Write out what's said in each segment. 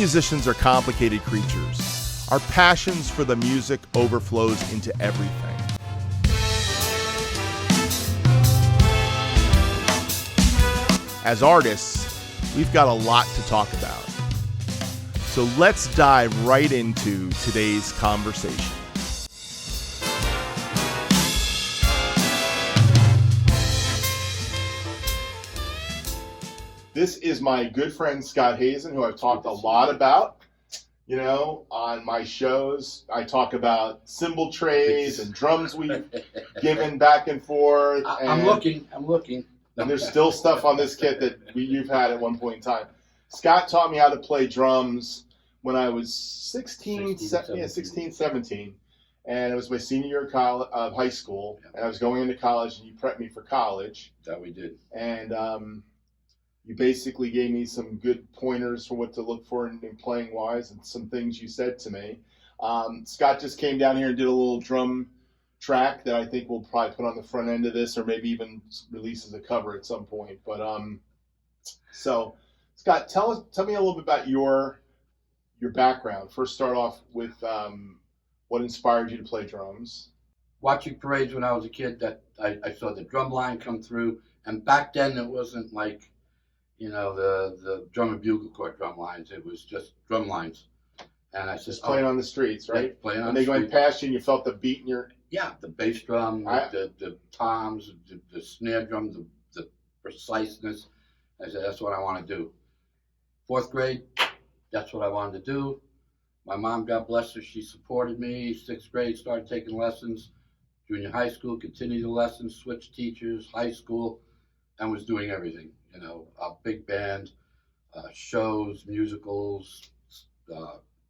musicians are complicated creatures. Our passions for the music overflows into everything. As artists, we've got a lot to talk about. So let's dive right into today's conversation. This is my good friend Scott Hazen, who I've talked a lot about. You know, on my shows, I talk about cymbal trays and drums we've given back and forth. I'm looking. And there's still stuff on this kit that you've had at one point in time. Scott taught me how to play drums when I was 16, 17. And it was my senior year of high school. Yeah. And I was going into college, and you prepped me for college. That we did. And you basically gave me some good pointers for what to look for in playing wise and some things you said to me. Scott just came down here and did a little drum track that I think we'll probably put on the front end of this, or maybe even release as a cover at some point. But so Scott, tell me a little bit about your background. First, start off with what inspired you to play drums. Watching parades when I was a kid, that I saw the drum line come through, and back then it wasn't like, you know, the drum and bugle corps drum lines. It was just drum lines. And I said, just playing on the streets, right? Playing on and they going past you and you felt the beat in your... Yeah, the bass drum, the toms, the snare drum, the preciseness. I said, that's what I want to do. 4th grade, that's what I wanted to do. My mom, God bless her, she supported me. 6th grade, started taking lessons. Junior high school, continued the lessons, switched teachers, high school, and was doing everything. You know, a big band, shows, musicals,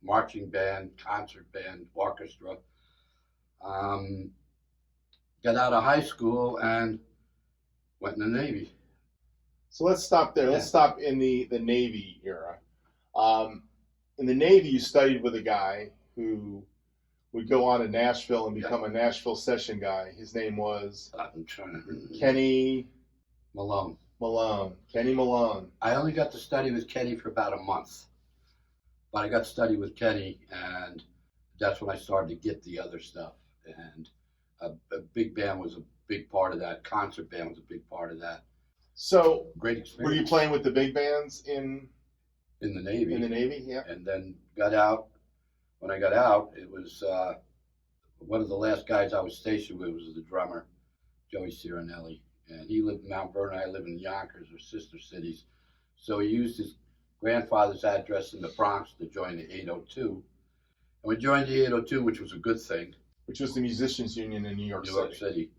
marching band, concert band, orchestra. Got out of high school and went in the Navy. So let's stop there. Yeah. Let's stop in the Navy era. In the Navy, you studied with a guy who would go on to Nashville and become a Nashville session guy. His name was Kenny Malone. Kenny Malone. I only got to study with Kenny for about a month, but I got to study with Kenny, and that's when I started to get the other stuff. And a big band was a big part of that. Concert band was a big part of that. So great experience. Were you playing with the big bands in the Navy? In the Navy, yeah. And then got out. When I got out, it was one of the last guys I was stationed with was the drummer, Joey Cirinelli. And he lived in Mount Vernon. I live in Yonkers, or sister cities. So he used his grandfather's address in the Bronx to join the 802. And we joined the 802, which was a good thing. Which was the Musicians Union in New York City.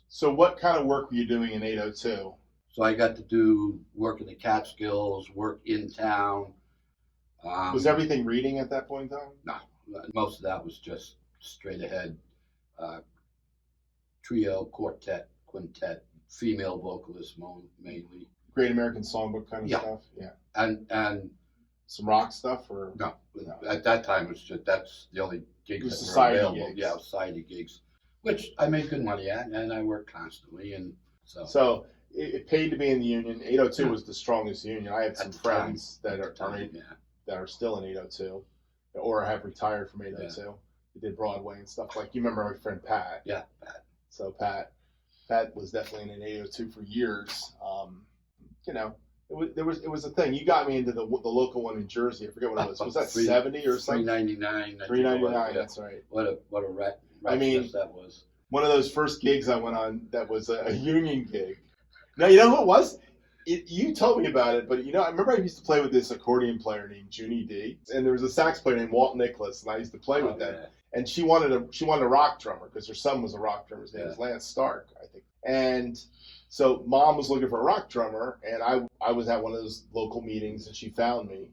So what kind of work were you doing in 802? So I got to do work in the Catskills, work in town. Was everything reading at that point in time? No. Most of that was just straight ahead. Trio, quartet, quintet, female vocalists mainly. Great American Songbook kind of stuff? Yeah. And some rock stuff? Or no. At that time, it was just, that's the only gigs that were available. Gigs. Yeah, society gigs, which I made good money at, and I worked constantly. And so it paid to be in the union. 802 was the strongest union. I had some friends that are still in 802 or have retired from 802. Yeah. They did Broadway and stuff. Like, you remember my friend Pat? Yeah, Pat. So Pat was definitely in an 802 for years. You know, it was a thing. You got me into the local one in Jersey. I forget what it was. Was that 70 or something? $3.99. $3.99. That's right. What a rat that was. One of those first gigs I went on that was a union gig. Now, you know who it was? You told me about it, but, you know, I remember I used to play with this accordion player named Junie D, and there was a sax player named Walt Nicholas, and I used to play with them. And she wanted a rock drummer because her son was a rock drummer. His name was Lance Stark, I think. And so Mom was looking for a rock drummer, and I was at one of those local meetings, and she found me,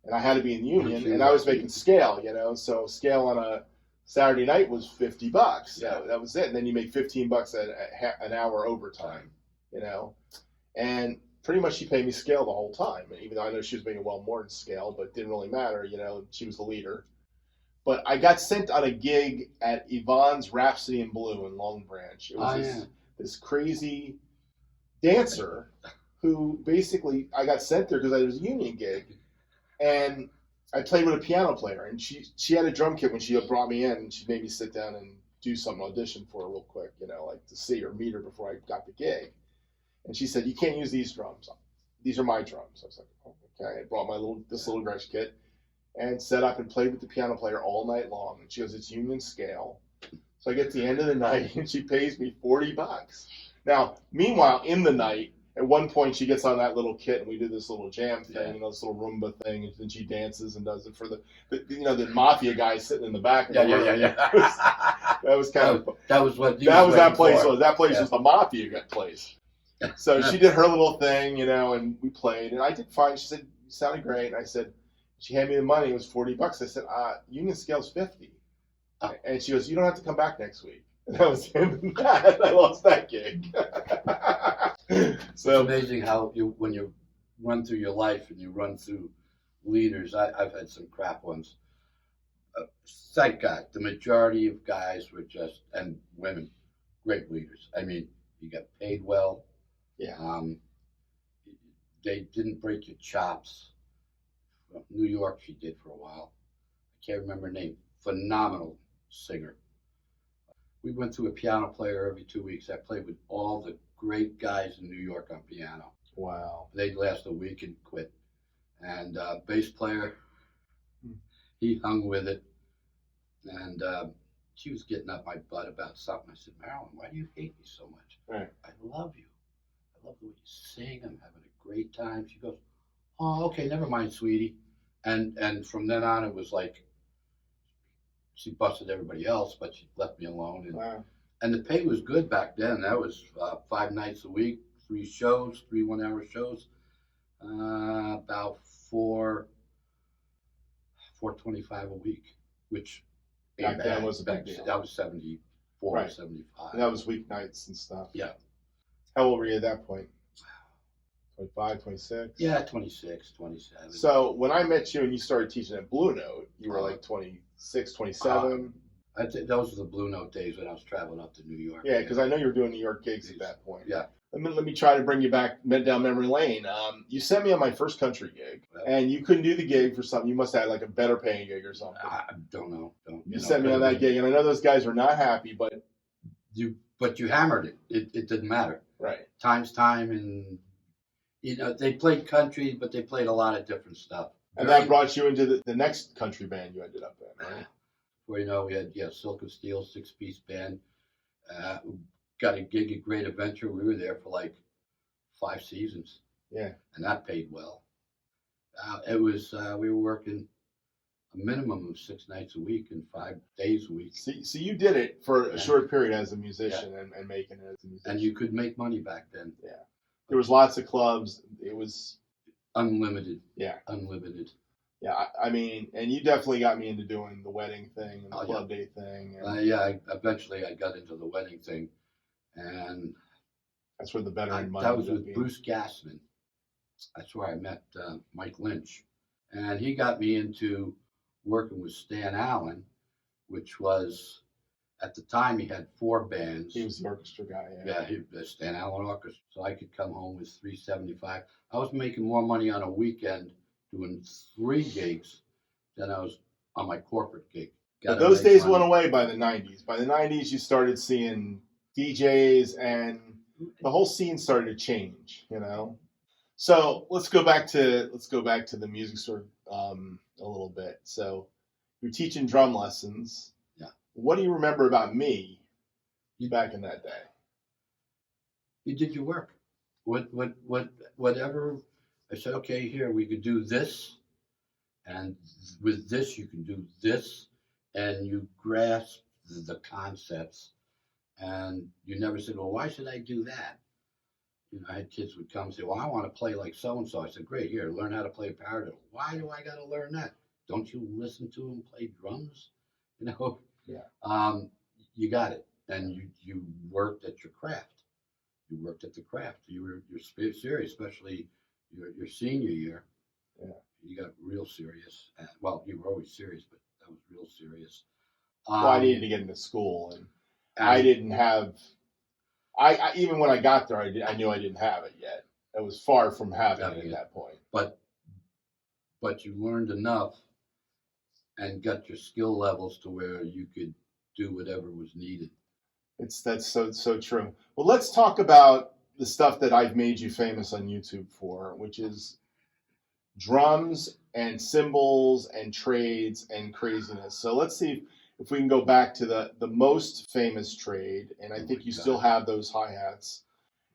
and I had to be in the union, and I was making scale, you know. So scale on a Saturday night was $50. Yeah. That was it. And then you make $15 an hour overtime, you know. And pretty much she paid me scale the whole time, even though I know she was making well more than scale, but it didn't really matter, you know. She was the leader. But I got sent on a gig at Yvonne's Rhapsody in Blue in Long Branch. It was this crazy dancer who basically, I got sent there because I was a union gig. And I played with a piano player, and she had a drum kit when she brought me in, and she made me sit down and do some audition for her real quick, like to see her, meet her before I got the gig. And she said, "You can't use these drums. These are my drums." I was like, "Oh, okay." I brought this little Gretsch kit and set up and played with the piano player all night long. And she goes, "It's union scale." So I get to the end of the night, and she pays me $40. Now, meanwhile, in the night, at one point, she gets on that little kit, and we do this little jam thing, this little Roomba thing, and then she dances and does it for the mafia guy sitting in the back. Yeah. That was kind of that was what that place was. That place was the mafia place. So she did her little thing, and we played, and I did fine. She said, "You sounded great." And I said, she handed me the money. It was $40. I said, "Union scale's 50." And she goes, "You don't have to come back next week." And that was the end of that. I lost that gig. So it's amazing how when you run through your life and you run through leaders. I've had some crap ones. Thank God, the majority of guys were and women, great leaders. I mean, you got paid well. Yeah. They didn't break your chops. From New York, she did for a while. I can't remember her name. Phenomenal singer. We went through a piano player every 2 weeks. I played with all the great guys in New York on piano. Wow. They'd last a week and quit. And bass player, he hung with it. And she was getting up my butt about something. I said, "Marilyn, why do you hate me so much? Right. I love you. I love the way you sing. I'm having a great time." She goes, "Oh, okay, never mind, sweetie." And from then on, it was like she busted everybody else, but she left me alone. And, wow. And the pay was good back then. That was 5 nights a week, 3 shows, 3 1-hour shows, about $4.25 a week, which back then was a big deal. That was 74, right. 75. And that was weeknights and stuff. Yeah. How old were you at that point? 25, 26? Yeah, 26, 27. So when I met you and you started teaching at Blue Note, you were like 26, 27? I'd say those were the Blue Note days when I was traveling up to New York. Yeah, because I know you were doing New York gigs at that point. Yeah. Let me try to bring you back down memory lane. You sent me on my first country gig, and you couldn't do the gig for something. You must have had like a better paying gig or something. I don't know. You sent me on that gig, and I know those guys were not happy, but you hammered it. It didn't matter. Right. Time's time, and they played country, but they played a lot of different stuff. And that brought you into the next country band you ended up in, right? Where we had Silk and Steel 6-piece band. Got a gig at Great Adventure. We were there for like 5 seasons. Yeah. And that paid well. It was we were working a minimum of 6 nights a week and 5 days a week. So you did it for a short period as a musician and making it as a musician. And you could make money back then. Yeah. There was lots of clubs. It was unlimited. Yeah. Unlimited. Yeah, I mean, and you definitely got me into doing the wedding thing and the club day thing. And eventually I got into the wedding thing, and that's where the veteran money. That was with Bruce Gassman. That's where I met Mike Lynch, and he got me into working with Stan Allen, which was at the time he had 4 bands. He was the orchestra guy. Yeah, the Stan Allen Orchestra. So I could come home with $375. I was making more money on a weekend doing 3 gigs than I was on my corporate gig. But those days went away by the 90s. By the 90s, you started seeing DJs, and the whole scene started to change. So let's go back to the music store a little bit. So you're teaching drum lessons. Yeah. What do you remember about me back in that day? You did your work. Whatever. I said, okay, here we could do this, and with this you can do this, and you grasp the concepts, and you never said, well, why should I do that? I had kids would come and say, well, I want to play like so-and-so. I said, great, here, learn how to play paradiddle. Why do I got to learn that? Don't you listen to him play drums? Yeah. You got it, and you worked at your craft. You worked at the craft. You're serious, especially your senior year. Yeah. You got real serious. Well, you were always serious, but that was real serious. Well, I needed to get into school, and I didn't have. I even when I got there, I knew I didn't have it yet. I was far from having it at that point. But you learned enough and got your skill levels to where you could do whatever was needed. That's so true. Well, let's talk about the stuff that I've made you famous on YouTube for, which is drums and cymbals and trades and craziness. So let's see if we can go back to the most famous trade, and I think you still have those hi-hats.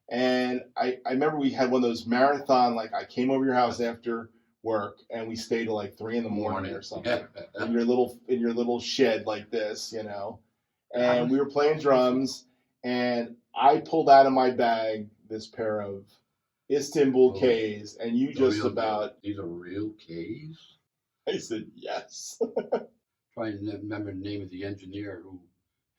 And I remember we had one of those marathon, like I came over your house after work and we stayed till like 3 a.m. or something in your little shed like this, you know. And we were playing drums, and I pulled out of my bag this pair of Istanbul Ks, and you just about... These are real Ks? I said, yes. Trying to remember the name of the engineer who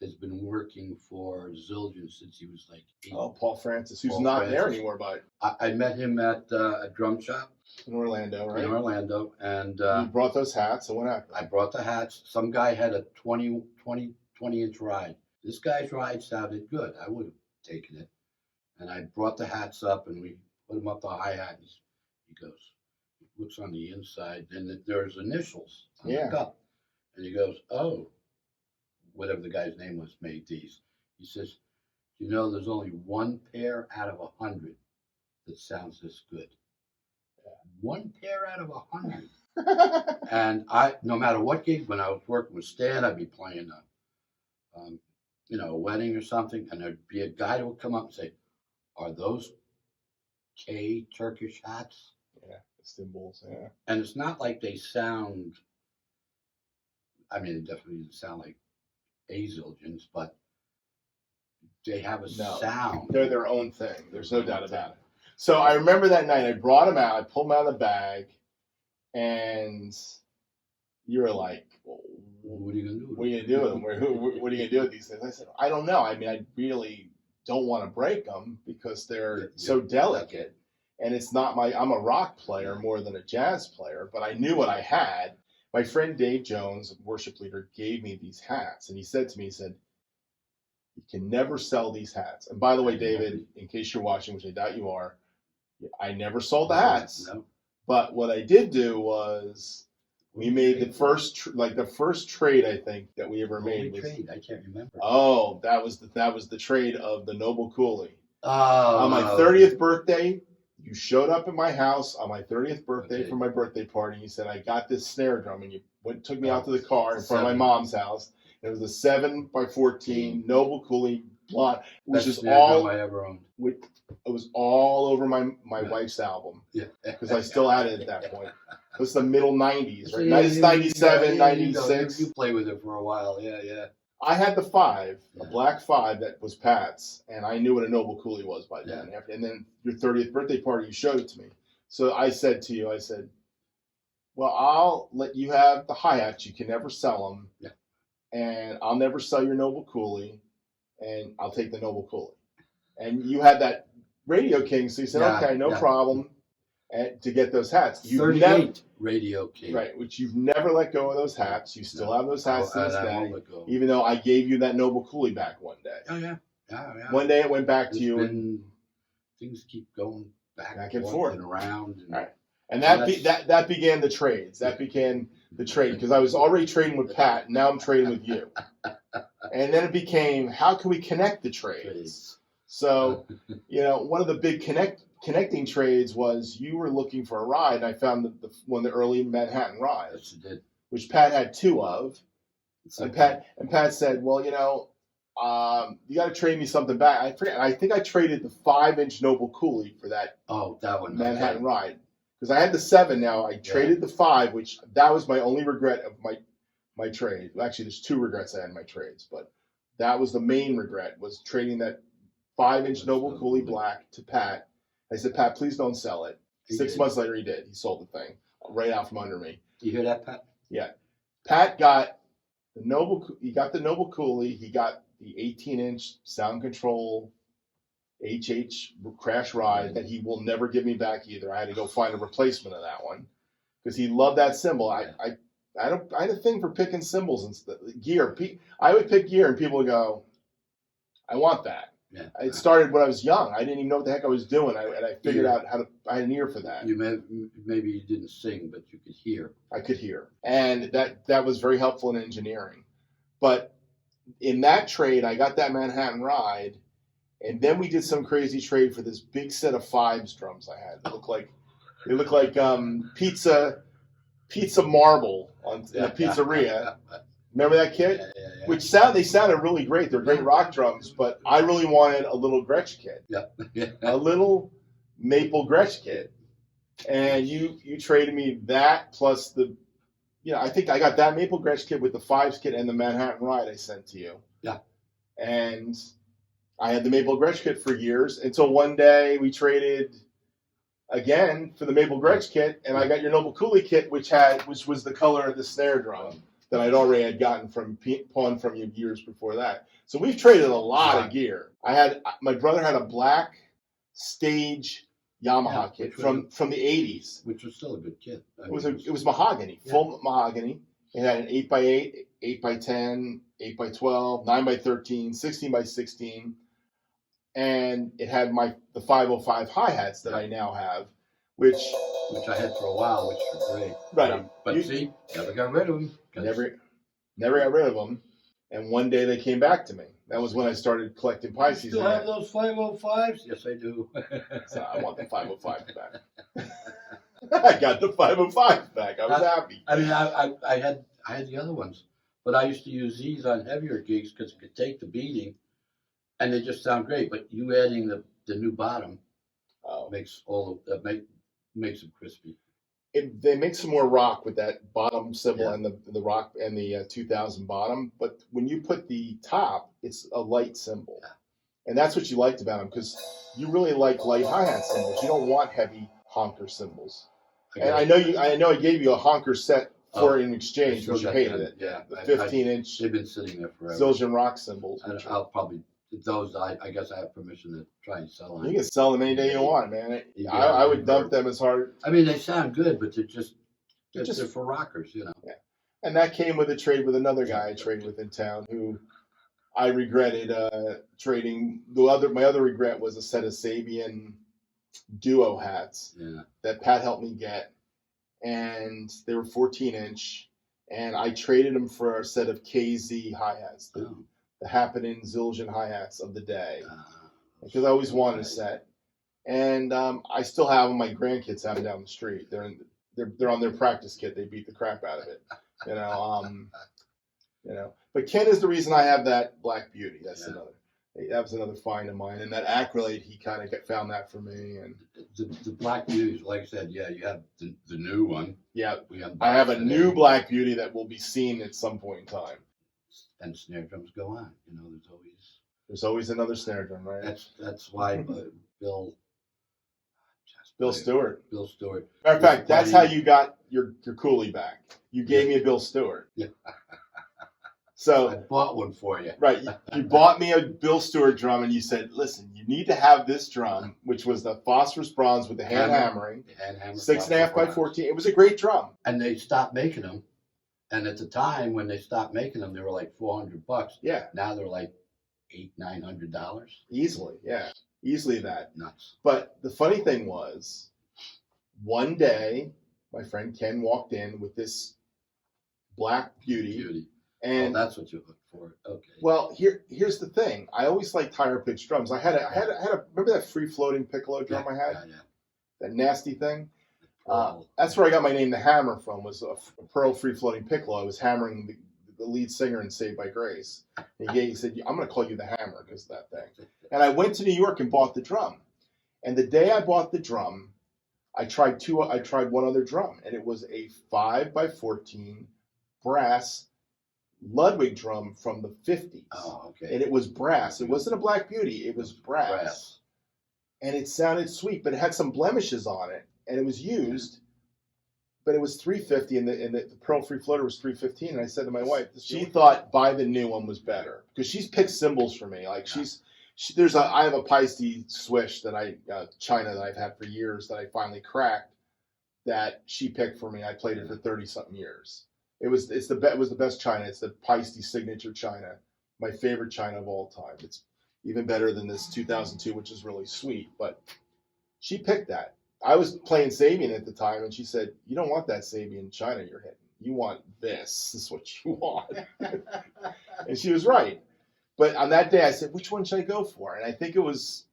has been working for Zildjian since he was like 8. Oh, Paul Francis, who's not there anymore, but... I met him at a drum shop. In Orlando, right? In Orlando, and... you brought those hats, and what happened? I brought the hats. Some guy had a 20-inch ride. This guy's ride sounded good. I would have taken it. And I brought the hats up, and we put them up the hi-hat. And he goes, he looks on the inside, and there's initials on the cup. And he goes, oh, whatever the guy's name was made these. He says, you know, there's only one pair out of 100 that sounds this good. One pair out of 100. And no matter what gig, when I was working with Stan, I'd be playing a wedding or something, and there'd be a guy who would come up and say, are those K Turkish hats? Yeah, cymbals, yeah. And it's not like they sound, I mean, it definitely doesn't sound like Zildjians, but they have a sound. They're their own thing. There's no doubt about it. So I remember that night, I brought them out, I pulled them out of the bag, and you were like, well, what are you going to do? What are you going to do with them? What are you going to do with these things? I said, I don't know. I mean, I really don't want to break them because they're so delicate. And it's not I'm a rock player more than a jazz player, but I knew what I had. My friend Dave Jones, worship leader, gave me these hats. And he said to me, you can never sell these hats. And by the way, David, in case you're watching, which I doubt you are, I never sold the hats. No. But what I did do was we made the first trade I think that we ever made. Trade? I can't remember. Oh, that was the trade of the Noble Coolie. Oh. On my 30th birthday, you showed up at my house on my 30th birthday for my birthday party. And you said, I got this snare drum, and you took me out to the car in front of my mom's house. It was a 7x14 Noble Coolie blonde, which is all I ever owned. It was all over my wife's album. Yeah. Because I still had it at that point. It was the middle 90s, right? It's 97, 96. You played with it for a while, yeah. I had the 5, a black 5 that was Pat's, and I knew what a Noble Coolie was by then. Yeah. And then your 30th birthday party, you showed it to me. So I said to you, well, I'll let you have the hi-hats. You can never sell them. Yeah. And I'll never sell your Noble Coolie, and I'll take the Noble Coolie. And you had that Radio King, so you said, okay, no problem, to get those hats. 38 Radio King. Right, which you've never let go of those hats. You still have those hats to this day, even though I gave you that Noble Coolie back one day. Oh, yeah. One day it went back to you. And things keep going back and forth and around. And, right. And that began the trades. That began the trade, because I was already trading with Pat, and now I'm trading with you. And then it became, how can we connect the trades? So, one of the big connecting trades was you were looking for a ride, and I found one of the early Manhattan rides, which Pat had 2 of. And Pat said, well, you got to trade me something back. I forget. I think I traded the 5-inch Noble Coolie for that. Oh, that one. Manhattan ride. Because I had the 7 now. I traded the 5, which that was my only regret of my trade. Actually, there's 2 regrets I had in my trades, but that was the main regret, was trading that 5-inch Noble Coolie black to Pat. I said, Pat, please don't sell it. 6 months later, he did. He sold the thing right out from under me. You hear that, Pat? Yeah. Pat got the Noble Coolie. He got the 18-inch sound control HH crash ride that he will never give me back either. I had to go find a replacement of that one because he loved that cymbal. I had a thing for picking cymbals and gear. I would pick gear and people would go, I want that. Yeah. It started when I was young. I didn't even know what the heck I was doing, and I figured out how to. I had an ear for that. Maybe you didn't sing, but you could hear. I could hear, and that was very helpful in engineering. But in that trade, I got that Manhattan Ride, and then we did some crazy trade for this big set of Fives drums I had. They look like pizza marble in a pizzeria. Remember that kit? Yeah. Which they sounded really great. They're great rock drums, but I really wanted a little Gretsch kit. Yeah. A little maple Gretsch kit. And you traded me that plus I think I got that maple Gretsch kit with the Fives kit and the Manhattan Ride I sent to you. Yeah. And I had the maple Gretsch kit for years until one day we traded again for the maple Gretsch kit, and I got your Noble Coolie kit, which was the color of the snare drum that I'd already gotten pawned from you years before that. So we've traded a lot of gear. My brother had a black Stage Yamaha kit from the 80s. Which was still a good kit. It was mahogany, full mahogany. It had an 8x8, 8x10, 8x12, 9x13, 16x16. And it had the 505 hi-hats that I now have, which I had for a while, which were great. Right. But never got rid of them. Never got rid of them. And one day they came back to me. That was when I started collecting Paistes. You still have those 505s? Yes, I do. So I want the 505s back. I got the 505s back. I was happy. I mean, I had the other ones, but I used to use these on heavier gigs because it could take the beating, and they just sound great. But you adding the new bottom makes makes them crispy. They make some more rock with that bottom cymbal and the rock and the 2000 bottom. But when you put the top, it's a light cymbal. Yeah. And that's what you liked about them, because you really like light hi-hat cymbals. You don't want heavy honker cymbals. And I know I gave you a honker set for in exchange, but you hated it. Yeah. The 15-inch they've been sitting there forever. Zildjian rock cymbals. I'll probably, those, I guess I have permission to try and sell them. You can sell them any day you want, man. I would dump them as hard. I mean, they sound good, but they're for rockers, you know. Yeah. And that came with a trade with another guy I traded with in town who I regretted trading. My other regret was a set of Sabian Duo hats that Pat helped me get. And they were 14-inch. And I traded them for a set of KZ hi-hats. The happening Zildjian hi-hats of the day, because I always wanted a set, and I still have them. My grandkids have them down the street. They're on their practice kit. They beat the crap out of it, you know. But Ken is the reason I have that Black Beauty. That was another find of mine, and that acrylate, he kind of found that for me. And the Black Beauty, like I said, you have the new one. Yeah, I have a new Black Beauty that will be seen at some point in time. And snare drums go on. You know, there's always another snare drum, right? That's why Bill Stewart. Bill Stewart. Matter of fact, that's how you got your Coolie back. You gave me a Bill Stewart. Yeah. So I bought one for you. Right. You bought me a Bill Stewart drum, and you said, "Listen, you need to have this drum," which was the phosphorus bronze with the hand hammering. The hand hammer. 6.5 by 14. It was a great drum. And they stopped making them. And at the time when they stopped making them, they were like $400. Yeah. Now they're like $800-900. Easily, yeah, easily that. Nuts. But the funny thing was, one day my friend Ken walked in with this Black Beauty. And that's what you look for. Okay. Well, here's the thing. I always liked higher pitched drums. I had a remember that free floating piccolo drum I had? Yeah. That nasty thing. That's where I got my name, The Hammer, from. Was a Pearl free floating piccolo. I was hammering the lead singer in Saved by Grace. And he said, "I'm going to call you The Hammer because of that thing." And I went to New York and bought the drum. And the day I bought the drum, I tried one other drum, and it was a 5 by 14 brass Ludwig drum from the 50s. Oh, okay. And it was brass. It wasn't a Black Beauty. It was brass. And it sounded sweet, but it had some blemishes on it. And it was used, but it was $350, and the Pearl free floater was $315. And I said to my wife, she thought buy the new one was better, because she's picked cymbals for me. Like I have a Paiste swish China that I've had for years that I finally cracked, that she picked for me. I played it for 30-something years. It was the best China. It's the Paiste signature China, my favorite China of all time. even better than this 2002, which is really sweet. But she picked that. I was playing Sabian at the time, and she said, "You don't want that Sabian China you're hitting. You want this. This is what you want." And she was right. But on that day, I said, "Which one should I go for?" And I think it was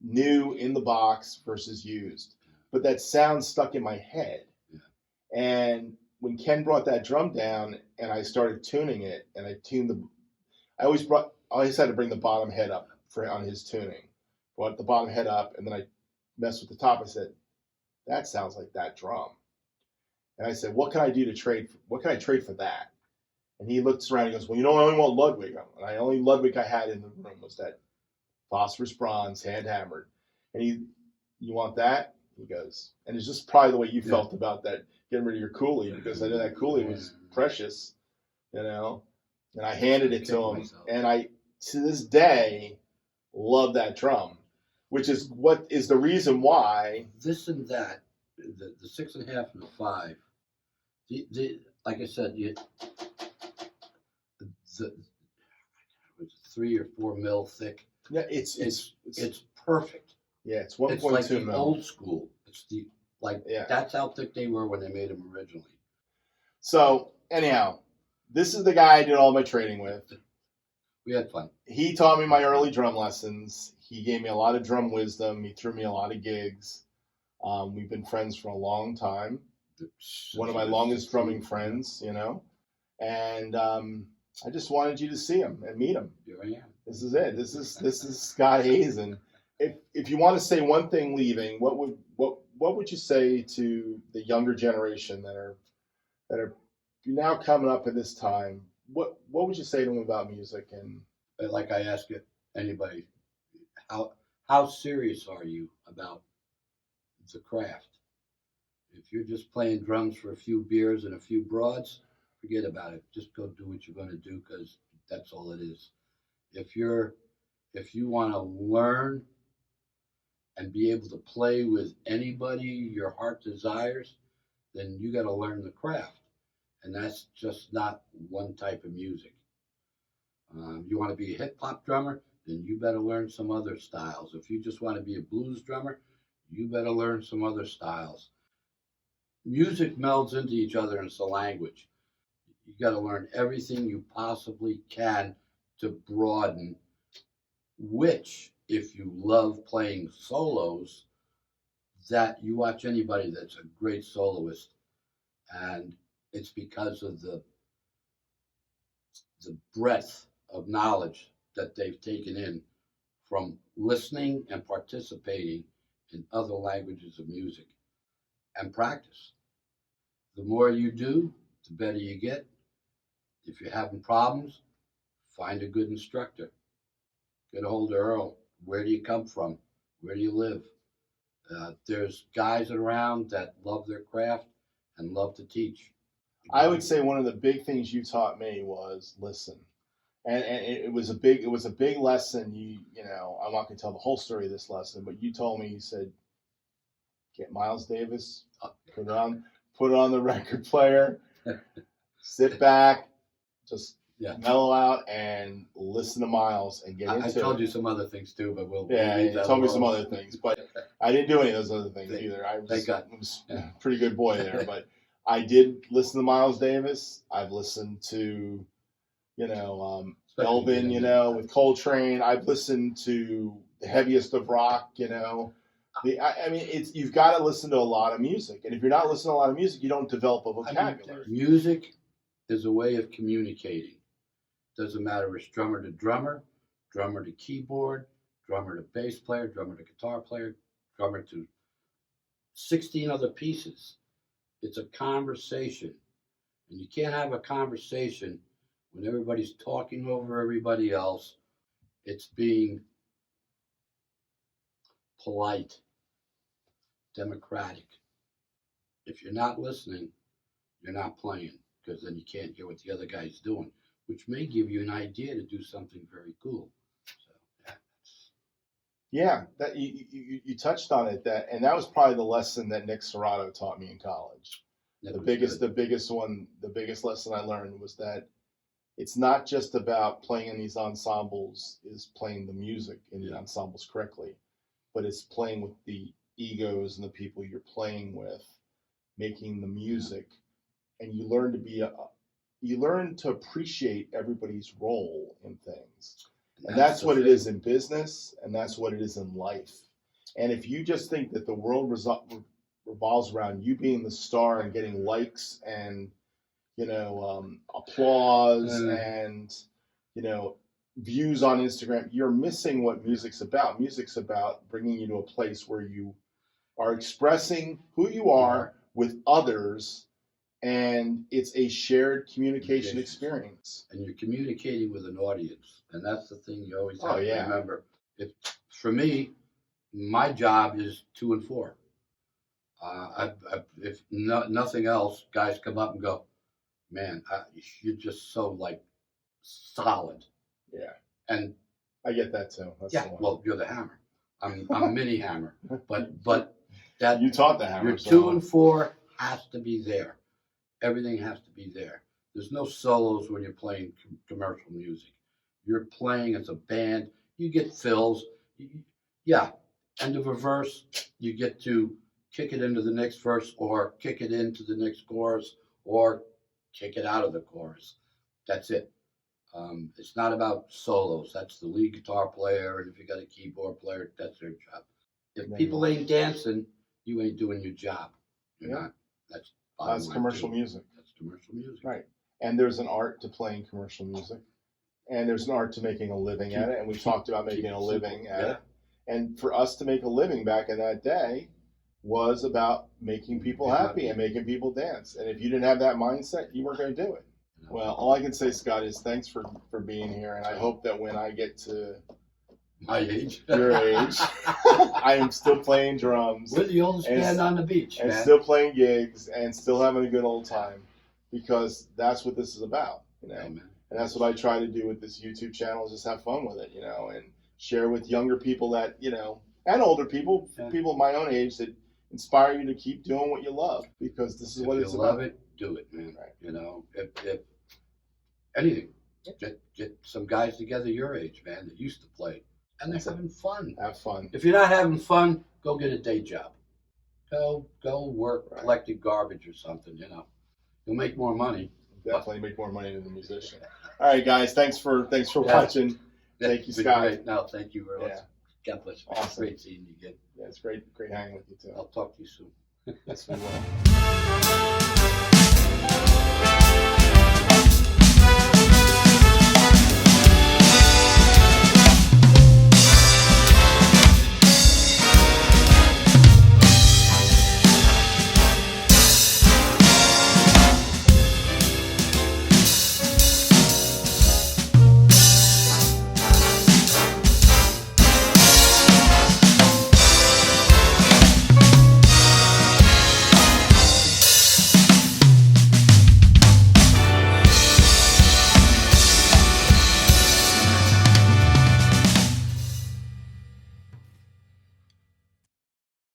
new in the box versus used. But that sound stuck in my head. And when Ken brought that drum down and I started tuning it, and I tuned I always had to bring the bottom head up on his tuning. Brought the bottom head up, and then I messed with the top. I said, "That sounds like that drum." And I said, "What can I do to trade? What can I trade for that?" And he looks around and goes, "Well, I only want Ludwig." And the only Ludwig I had in the room was that phosphorus bronze, hand hammered. And "You want that?" He goes, and it's just probably the way you felt about that, getting rid of your Coolie, because I knew that Coolie was precious, And I handed it to him, and I, to this day, love that drum, which is what is the reason why this and that, the 6.5 and the 5, like I said, the 3 or 4 mil thick. Yeah, it's perfect. Yeah, it's 1.2 It's like the mil. old school. It's that's how thick they were when they made them originally. So anyhow, this is the guy I did all my training with. We had fun. He taught me my early drum lessons. He gave me a lot of drum wisdom. He threw me a lot of gigs. We've been friends for a long time. One of my longest drumming friends, And I just wanted you to see him and meet him. Here I am. This is it. This is Scott Hazen. If you want to say one thing leaving, what would you say to the younger generation that are now coming up at this time? What would you say to them about music? And like I ask anybody, how serious are you about the craft? If you're just playing drums for a few beers and a few broads, forget about it. Just go do what you're going to do, because that's all it is. If you want to learn and be able to play with anybody your heart desires, then you got to learn the craft. And that's just not one type of music. You want to be a hip-hop drummer, then you better learn some other styles. If you just want to be a blues drummer, you better learn some other styles. Music melds into each other, and it's a language. You got to learn everything you possibly can to broaden, which, if you love playing solos, that you watch anybody that's a great soloist, and it's because of the breadth of knowledge that they've taken in from listening and participating in other languages of music and practice. The more you do, the better you get. If you're having problems, find a good instructor. Get a hold of Earl. Where do you come from? Where do you live? There's guys around that love their craft and love to teach. I would say one of the big things you taught me was listen, and it was a big lesson. I'm not going to tell the whole story of this lesson, but you told me, you said, get Miles Davis, put it on the record player, sit back, just mellow out and listen to Miles and get into it. I told you some other things too, but you told me some other things, but I didn't do any of those other things either. I was a pretty good boy there, but I did listen to Miles Davis. I've listened to, Elvin, with Coltrane. I've listened to the heaviest of rock, you've got to listen to a lot of music. And if you're not listening to a lot of music, you don't develop a vocabulary. Music is a way of communicating. Doesn't matter if it's drummer to drummer, drummer to keyboard, drummer to bass player, drummer to guitar player, drummer to 16 other pieces. It's a conversation. And you can't have a conversation when everybody's talking over everybody else. It's being polite, democratic. If you're not listening, you're not playing, because then you can't hear what the other guy's doing, which may give you an idea to do something very cool. So, yeah, that you touched on it, and that was probably the lesson that Nick Sergio taught me in college. The biggest lesson I learned was that it's not just about playing in these ensembles, is playing the music in the ensembles correctly, but it's playing with the egos and the people you're playing with, making the music, and you learn to appreciate everybody's role in things. And that's what it is in business, and that's what it is in life. And if you just think that the world revolves around you being the star and getting likes and, applause and, views on Instagram, you're missing what music's about. Music's about bringing you to a place where you are expressing who you are with others, and it's a shared communication experience. And you're communicating with an audience, and that's the thing you always have to remember. For me, my job is 2 and 4. If nothing else, guys come up and go, man, you're just so solid. Yeah. And I get that too. That's the one. Well, you're the hammer. I'm mini hammer, but that you taught the hammer. Your 2 and 4 has to be there. Everything has to be there. There's no solos when you're playing commercial music. You're playing as a band. You get fills. End of a verse, you get to kick it into the next verse or kick it into the next chorus or kick it out of the chorus. That's it. It's not about solos. That's the lead guitar player, and if you got a keyboard player, that's their job. If people ain't dancing, you ain't doing your job. You're not. That's commercial music. That's commercial music. Right. And there's an art to playing commercial music. And there's an art to making a living at it. And we talked about making a living at it. And for us to make a living back in that day was about making people happy and making people dance. And if you didn't have that mindset, you weren't going to do it. Well, all I can say, Scott, is thanks for being here. And I hope that when I get to my age, your age, I am still playing drums. We're the oldest band on the beach, and still playing gigs and still having a good old time, because that's what this is about, Amen. And that's what I try to do with this YouTube channel, is just have fun with it, and share with younger people that, and older people, people my own age, that inspire you to keep doing what you love, because this is what it's about. If you love it, do it, man. Right. If anything, get some guys together your age, man, that used to play. And they're having fun. Have fun. If you're not having fun, go get a day job. Go work collecting garbage or something, You'll make more money. Definitely make more money than the musician. All right, guys. Thanks for watching. Thank you, Scott. Great. No, thank you, Earl. Yeah. God bless you. Awesome. Great seeing you again. Yeah, it's great hanging with you too. I'll talk to you soon. Yes, we will.